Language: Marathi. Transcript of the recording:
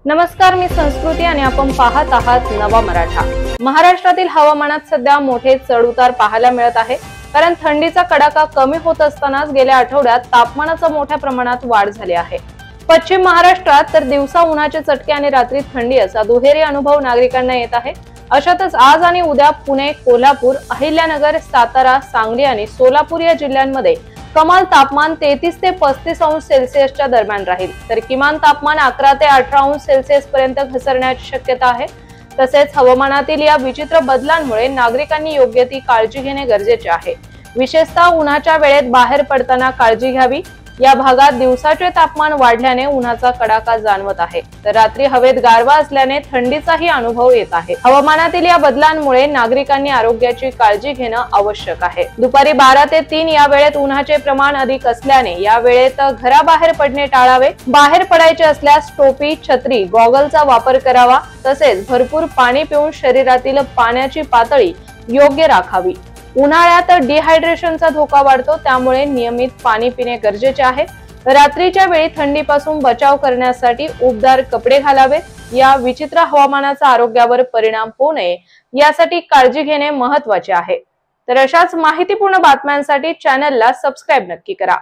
नमस्कार, मी संस्कृती आणि आपण पाहत आहात नवा मराठा। महाराष्ट्रातील हवामानात सध्या मोठे चढउतार पाहायला मिळत आहे, कारण थंडीचा कडाका कमी होत असतानाच गेल्या आठवड्यात तापमानाचा मोठ्या प्रमाणात वाढ झाली आहे। पश्चिम महाराष्ट्रात तर दिवसा उन्हाचे चटके आणि रात्री थंडी असा दुहेरी अनुभव नागरिकांना येत आहे। अशातच आज आणि उद्या पुणे, कोल्हापूर, अहिल्यानगर, सातारा, सांगली आणि सोलापूर या जिल्ह्यांमध्ये कमाल तापमान 33 ते 35 अंश सेल्सिअसच्या दरम्यान राहील, तर किमान तापमान 11 ते 18 अंश सेल्सिअस पर्यंत घसरण्याची शक्यता आहे। तसेच हवामानातील या विचित्र बदलांमुळे नागरिकांनी योग्य ती काळजी घेणे गरजेचे आहे। विशेषतः उन्हाच्या वेळेत बाहेर पडताना काळजी घ्यावी। या भागात दिवसाचे तापमान वाढल्याने उन्हाचा कडाका जाणवत आहे, तर रात्री हवेत गारवा असल्याने थंडीचाही अनुभव येत आहे। हवामानातील या बदलांमुळे नागरिकांनी आरोग्याची काळजी घेणं आवश्यक आहे। दुपारी 12 ते 3 या वेळेत उन्हाचे प्रमाण अधिक असल्याने या वेळेत घराबाहेर पडणे टाळावे। बाहेर पडायचे असल्यास टोपी, छत्री, गॉगलचा वापर करावा। तसेच भरपूर पाणी पिऊन शरीरातील पाण्याची पातळी योग्य राखावी। उन्हाळ्यात डिहायड्रेशनचा धोका वाढतो, त्यामुळे नियमित पाणी पिणे गरजेचे आहे। रात्रीच्या वेळी थंडीपासून बचाव करण्यासाठी उबदार कपडे घालावे। या विचित्र हवामानाचा आरोग्यावर परिणाम होऊ नये यासाठी काळजी घेणे महत्त्वाचे आहे। तर अशाच माहितीपूर्ण बातम्यांसाठी चॅनलला सबस्क्राइब नक्की करा।